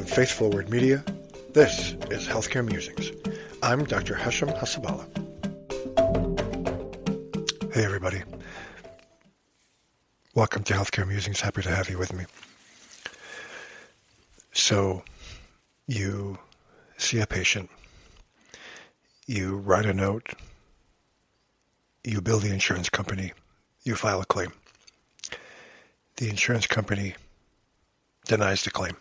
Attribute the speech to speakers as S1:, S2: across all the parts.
S1: Faith Forward Media, this is Healthcare Musings. I'm Dr. Hashem Hasabala. Hey everybody. Welcome to Healthcare Musings. Happy to have you with me. So, you see a patient, you write a note, you bill the insurance company, you file a claim. The insurance company denies the claim.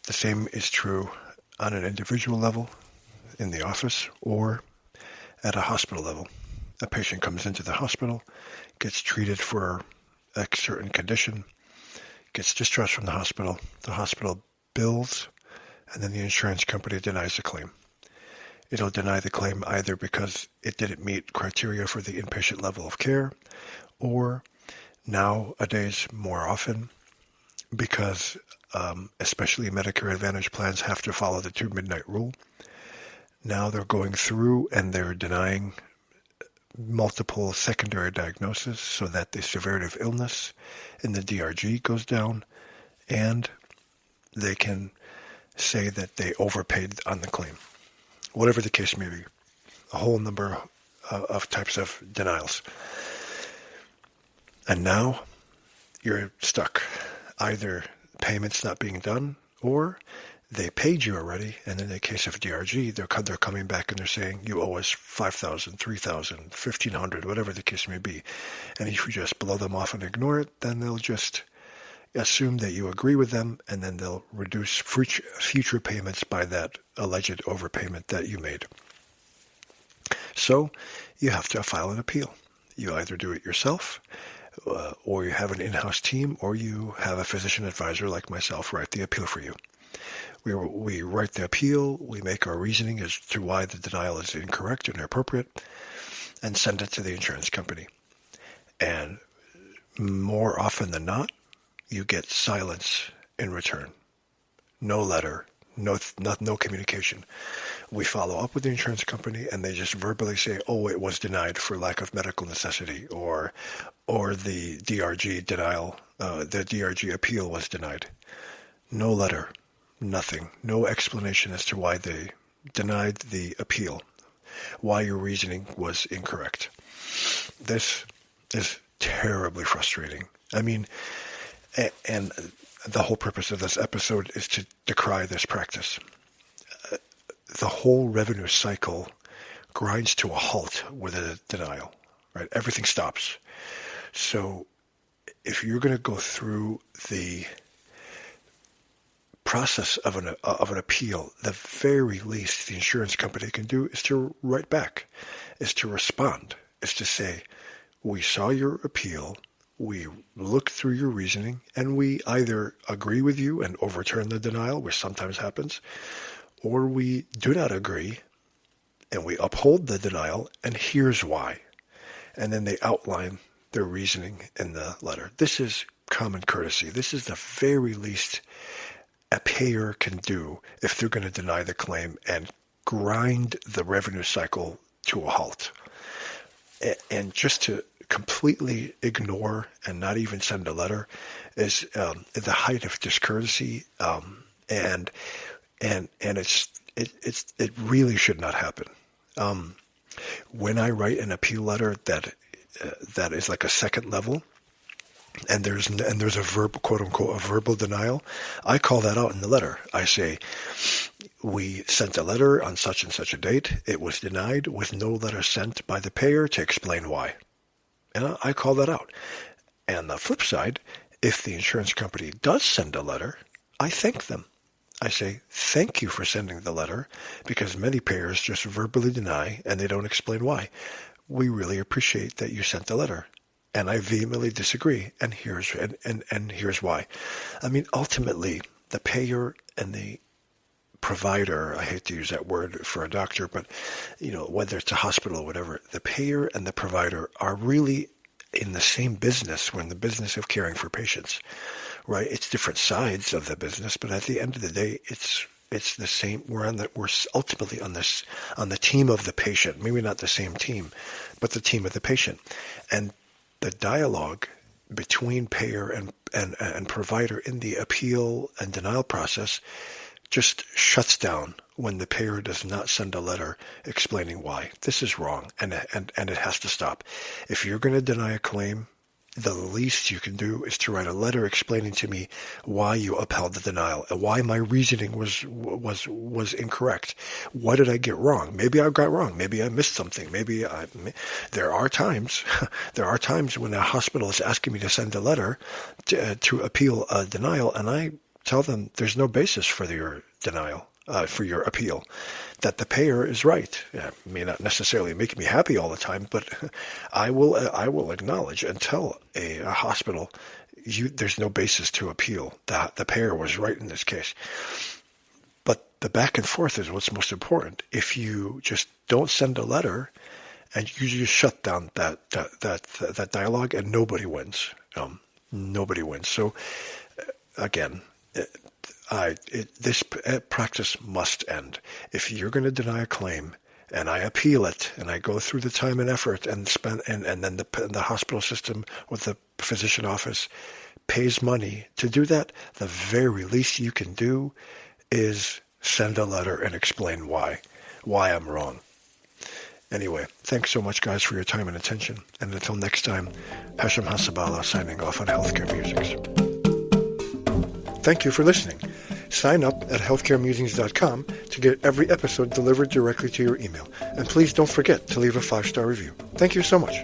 S1: The same is true on an individual level in the office or at a hospital level. A patient comes into the hospital, gets treated for a certain condition, gets discharged from the hospital bills, and then the insurance company denies the claim. It'll deny the claim either because it didn't meet criteria for the inpatient level of care, or nowadays more often because especially Medicare Advantage plans have to follow the 2 midnight rule. Now they're going through and they're denying multiple secondary diagnoses so that the severity of illness in the DRG goes down, and they can say that they overpaid on the claim. Whatever the case may be, a whole number of types of denials. And now you're stuck. Either payments not being done, or they paid you already, and in the case of DRG, they're coming back and they're saying you owe us $5,000, $3,000, $1,500, whatever the case may be. And if you just blow them off and ignore it, then they'll just assume that you agree with them, and then they'll reduce future payments by that alleged overpayment that you made. So you have to file an appeal. You either do it yourself, or you have an in-house team, or you have a physician advisor like myself write the appeal for you. We write the appeal, we make our reasoning as to why the denial is incorrect and inappropriate, and send it to the insurance company. And more often than not, you get silence in return. No letter, no communication. We follow up with the insurance company, and they just verbally say, "Oh, it was denied for lack of medical necessity," or the DRG denial, the DRG appeal was denied. No letter, nothing, no explanation as to why they denied the appeal, why your reasoning was incorrect. This is terribly frustrating. I mean, and the whole purpose of this episode is to decry this practice. The whole revenue cycle grinds to a halt with a denial, right? Everything stops. So if you're going to go through the process of an appeal, the very least the insurance company can do is to write back, is to respond, is to say, "We saw your appeal, we looked through your reasoning, and we either agree with you and overturn the denial," which sometimes happens, or we do not agree and we uphold the denial, and here's why. And then they outline their reasoning in the letter. This is common courtesy. This is the very least a payer can do if they're going to deny the claim and grind the revenue cycle to a halt. And just to completely ignore and not even send a letter is the height of discourtesy, and it really should not happen. When I write an appeal letter that is like a second level, and there's a verbal, quote unquote, a verbal denial, I call that out in the letter. I say, "We sent a letter on such and such a date. It was denied with no letter sent by the payer to explain why." And I call that out. And on the flip side, if the insurance company does send a letter, I thank them. I say, "Thank you for sending the letter," because many payers just verbally deny and they don't explain why. "We really appreciate that you sent the letter, and I vehemently disagree, and here's why." I mean, ultimately, the payer and the provider, I hate to use that word for a doctor, but whether it's a hospital or whatever, the payer and the provider are really in the same business. We're in the business of caring for patients, right? It's different sides of the business, but at the end of the day, it's the same. We're ultimately on the team of the patient. Maybe not the same team, but the team of the patient. And the dialogue between payer and provider in the appeal and denial process just shuts down when the payer does not send a letter explaining why. This is wrong, and it has to stop. If you're going to deny a claim, the least you can do is to write a letter explaining to me why you upheld the denial and why my reasoning was incorrect. What did I get wrong? Maybe I got wrong. Maybe I missed something. There are times when a hospital is asking me to send a letter to appeal a denial, and I tell them there's no basis for your denial. For your appeal, that the payer is right. It may not necessarily make me happy all the time, but I will acknowledge and tell a hospital, there's no basis to appeal. The payer was right in this case. But the back and forth is what's most important. If you just don't send a letter and you just shut down that dialogue, and nobody wins. Nobody wins. So again, this practice must end. If you're going to deny a claim and I appeal it and I go through the time and effort and then the hospital system or the physician office pays money to do that, the very least you can do is send a letter and explain why I'm wrong. Anyway, thanks so much, guys, for your time and attention. And until next time, Hashem Hasabala signing off on Healthcare Musings. Thank you for listening. Sign up at healthcaremusings.com to get every episode delivered directly to your email. And please don't forget to leave a 5-star review. Thank you so much.